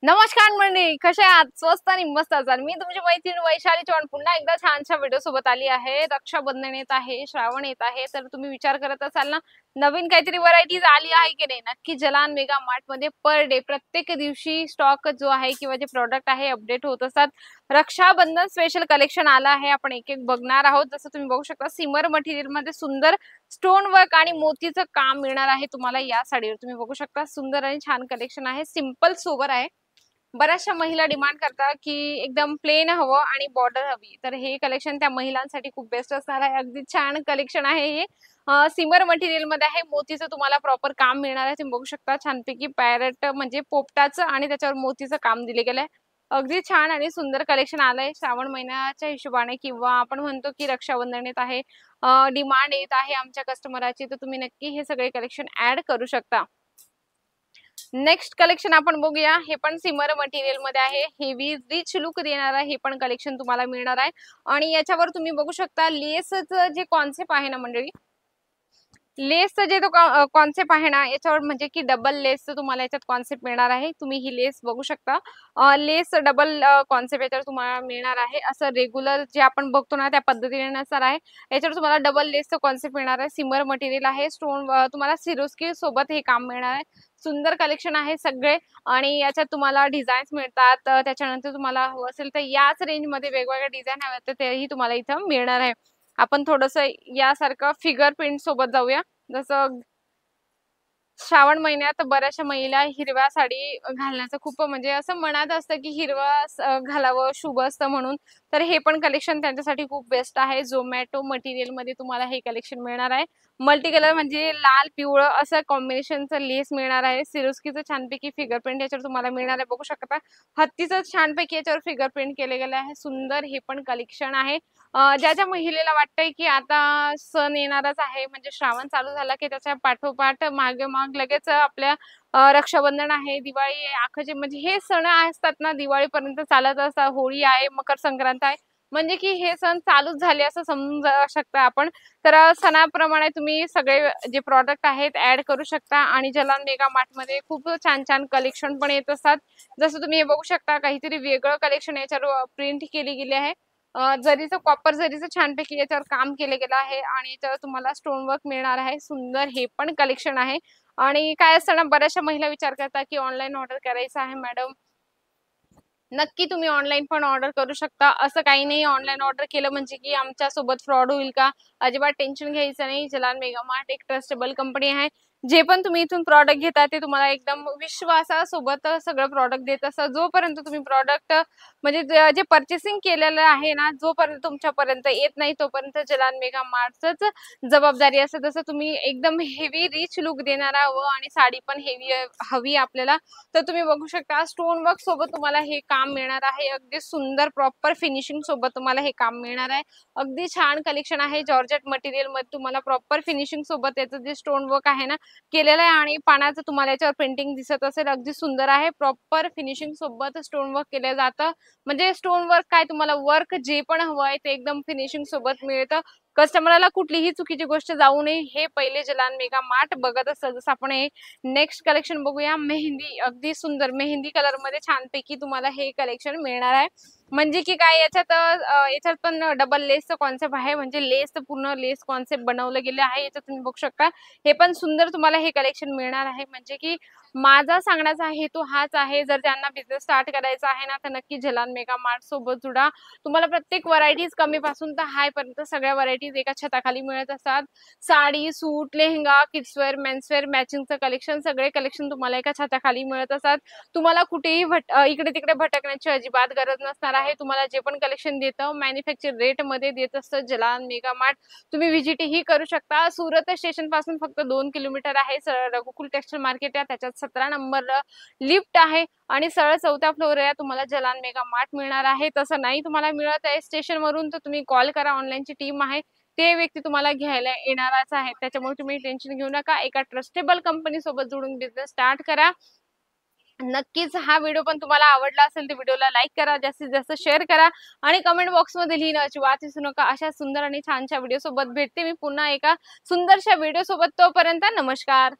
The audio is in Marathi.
नमस्कार मंडळी, कशा आहात? स्वस्त आणि मस्त असाल. मी तुमची मैत्रीण वैशाली चव्हाण पुन्हा एकदा छानशा व्हिडिओ सोबत आली आहे. रक्षाबंधन येत आहे, श्रावण येत आहे, तर तुम्ही विचार करत असाल ना नवीन काहीतरी व्हरायटीज आली आहे की नाही. नक्की जलान मेगा मार्ट मध्ये पर डे प्रत्येक दिवशी स्टॉक जो आहे किंवा जे प्रोडक्ट आहे अपडेट होत असतात. रक्षाबंधन स्पेशल कलेक्शन आलं आहे, आपण एक एक बघणार आहोत. जसं तुम्ही बघू शकता सिमर मटेरियल मध्ये सुंदर स्टोन वर्क आणि मोतीचं काम मिळणार आहे तुम्हाला या साडीवर. तुम्ही बघू शकता सुंदर आणि छान कलेक्शन आहे, सिंपल सोबर आहे. बऱ्याचशा महिला डिमांड करतात की एकदम प्लेन हवं आणि बॉर्डर हवी, तर हे कलेक्शन त्या महिलांसाठी खूप बेस्ट असणार आहे. अगदी छान कलेक्शन आहे हे. सिमर मटेरियल मध्ये आहे, मोतीचं तुम्हाला प्रॉपर काम मिळणार आहे. तुम्ही बघू शकता छानपैकी पॅरेट म्हणजे पोपटाचं आणि त्याच्यावर मोतीचं काम दिले गेलंय. अगदी छान आणि सुंदर कलेक्शन आलंय श्रावण महिन्याच्या हिशोबाने, किंवा आपण म्हणतो की रक्षाबंधन येत आहे, डिमांड येत आहे आमच्या कस्टमराची, तर तुम्ही नक्की हे सगळे कलेक्शन ऍड करू शकता. नेक्स्ट कलेक्शन आपण बघूया. हे पण सिमर मटेरियल मध्ये आहे, हेवी रिच लुक देणार आहे हे पण कलेक्शन तुम्हाला मिळणार आहे. आणि याच्यावर तुम्ही बघू शकता लेसचं जे कॉन्सेप्ट आहे ना मंडळी, लेसचं जे तो कॉन्सेप्ट आहे ना याच्यावर, म्हणजे की डबल लेसचं तुम्हाला याच्यात कॉन्सेप्ट मिळणार आहे. तुम्ही ही लेस बघू शकता, लेस डबल कॉन्सेप्ट याच्यावर तुम्हाला मिळणार आहे. असं रेग्युलर जे आपण बघतो ना त्या पद्धतीने नसणार आहे, याच्यावर तुम्हाला डबल लेसचं कॉन्सेप्ट मिळणार आहे. सिमर मटेरियल आहे, स्टोन तुम्हाला सिरोस्की सोबत हे काम मिळणार आहे. सुंदर कलेक्शन आहे सगळे, आणि याच्यात तुम्हाला डिझाईन्स मिळतात. त्याच्यानंतर तुम्हाला हवं असेल तर याच रेंजमध्ये वेगवेगळ्या डिझाईन हव्या तर तेही तुम्हाला इथं मिळणार आहे. आपण थोडंसं यासारखं फिगर प्रिंट सोबत जाऊया. जसं श्रावण महिन्यात बऱ्याचशा महिला हिरव्या साडी घालण्याचं खूप म्हणजे असं मनात असतं की हिरवा घालावं शुभ असतं म्हणून, तर हे पण कलेक्शन त्यांच्यासाठी खूप बेस्ट आहे. झोमॅटो मटेरियल मध्ये तुम्हाला हे कलेक्शन मिळणार आहे. मल्टी कलर म्हणजे लाल पिवळं असं कॉम्बिनेशनचं लेस मिळणार आहे. सिरोस्कीचं छानपैकी फिगर प्रिंट याच्यावर तुम्हाला मिळणार आहे. बघू शकता हत्तीचं छानपैकी याच्यावर फिगर प्रिंट केले गेले आहे. सुंदर हे पण कलेक्शन आहे. ज्या ज्या महिलेला वाटतंय की आता सण येणारच आहे, म्हणजे श्रावण चालू झाला की त्याच्या पाठोपाठ मागे माग लगेच आपल्या रक्षाबंधन आहे, दिवाळी आहे, आखाचे म्हणजे हे सण असतात ना दिवाळीपर्यंत चालत असतात. होळी आहे, मकर संक्रांत आहे, म्हणजे की हे सण चालूच झाले असं समजू शकता आपण. तर सणाप्रमाणे तुम्ही सगळे जे प्रॉडक्ट आहेत ऍड करू शकता. आणि जलान मेगा मार्ट मध्ये खूप छान छान कलेक्शन पण येत असतात. जसं तुम्ही हे बघू शकता काहीतरी वेगळं कलेक्शन याच्यावर प्रिंट केली गेली आहे. जरीचं कॉपर जरीचं छानपैकी याच्यावर काम केलं गेलं आहे, आणि याच्यावर तुम्हाला स्टोन वर्क मिळणार आहे. सुंदर हे पण कलेक्शन आहे. आणि काय असतं ना बऱ्याचशा महिला विचार करतात की ऑनलाईन ऑर्डर करायचं आहे मॅडम. नक्की तुम्ही ऑनलाईन पण ऑर्डर करू शकता. असं काही नाही ऑनलाईन ऑर्डर केलं म्हणजे की आमच्या सोबत फ्रॉड होईल का, अजिबात टेन्शन घ्यायचं नाही. जलान मेगा मार्ट एक ट्रस्टेबल कंपनी आहे. जे पण तुम्ही इथून प्रॉडक्ट घेता ते तुम्हाला एकदम विश्वासासोबत सगळं प्रॉडक्ट देत असतात. जोपर्यंत तुम्ही प्रॉडक्ट म्हणजे जे पर्चेसिंग केलेलं आहे ना, जोपर्यंत तुमच्यापर्यंत येत नाही तोपर्यंत जलान मेगा मार्टच जबाबदारी असते. जसं तुम्ही एकदम हेवी रिच लुक देणार हवं आणि साडी पण हेवी हवी आपल्याला, तर तुम्ही बघू शकता स्टोन वर्क सोबत तुम्हाला हे काम मिळणार आहे. अगदी सुंदर प्रॉपर फिनिशिंग सोबत तुम्हाला हे काम मिळणार आहे. अगदी छान कलेक्शन आहे. जॉर्जेट मटेरियल मध्ये तुम्हाला प्रॉपर फिनिशिंग सोबत याचं जे स्टोन वर्क आहे ना केलेलं आहे, आणि पानाचं तुम्हाला याच्यावर प्रिंटिंग दिसत असेल. अगदी सुंदर आहे. प्रॉपर फिनिशिंग सोबत स्टोन वर्क केलं जातं. म्हणजे स्टोन वर्क काय तुम्हाला वर्क जे पण हवं आहे ते एकदम फिनिशिंग सोबत मिळतं. कस्टमरला कुठलीही चुकीची गोष्ट जाऊ नये हे पहिले जलान मेगा मार्ट बघत असतं. जसं आपण हे नेक्स्ट कलेक्शन बघूया. मेहंदी, अगदी सुंदर मेहंदी कलर मध्ये छानपैकी तुम्हाला हे कलेक्शन मिळणार आहे. म्हणजे की काय याच्यात पण डबल लेसचं कॉन्सेप्ट आहे, म्हणजे लेस पूर्ण लेस कॉन्सेप्ट बनवलं गेलं आहे. याच्यात तुम्ही बघू शकता हे पण सुंदर तुम्हाला हे कलेक्शन मिळणार आहे. म्हणजे की माझा सांगण्याचा हेतू हाच आहे, जर त्यांना बिझनेस स्टार्ट करायचा आहे ना, तर नक्की झलान मेगा मार्ट सोबत जुडा. तुम्हाला प्रत्येक व्हरायटीज कमीपासून तर हायपर्यंत सगळ्या व्हरायटीज एका छताखाली मिळत असतात. साडी, सूट, लेहंगा, किड्सवेअर, मेन्सवेअर, मॅचिंगचं कलेक्शन, सगळे कलेक्शन तुम्हाला एका छताखाली मिळत असतात. तुम्हाला कुठेही इकडे-तिकडे भटकण्याची अजिबात गरज नसणार आहे. तुम्हाला जे पण कलेक्शन देतं मॅन्युफॅक्चर रेटमध्ये देत असतं झलान मेगा मार्ट. तुम्ही व्हिजिटही करू शकता. सुरत स्टेशन पासून फक्त 2 किलोमीटर आहे. सरळ रघुकुल टेक्सटाईल मार्केट आहे, त्याच्यात 17 नंबर लिफ्ट आहे आणि सरळ 4थ्या फ्लोअरला तुम्हाला झलान मेगा मार्ट मिळणार आहे. तसं नाही तुम्हाला मिळत आहे स्टेशनवरून तर तुम्ही कॉल करा, ऑनलाईनची टीम आहे. ते व्यक्ती तुम्हाला घ्यायला येणारच आहे. त्याच्यामुळे तुम्ही टेन्शन घेऊ नका. एका ट्रस्टेबल कंपनी सोबत जोडून बिझनेस स्टार्ट करा. नक्कीच हा व्हिडिओ पण तुम्हाला आवडला असेल तर व्हिडिओला लाईक करा, जास्तीत जास्त शेअर करा आणि कमेंट बॉक्समध्ये लिहिणं अजिबात विसरू नका. अशा सुंदर आणि छानशा व्हिडिओ सोबत भेटते मी पुन्हा एका सुंदरशा व्हिडिओ सोबत. तोपर्यंत नमस्कार.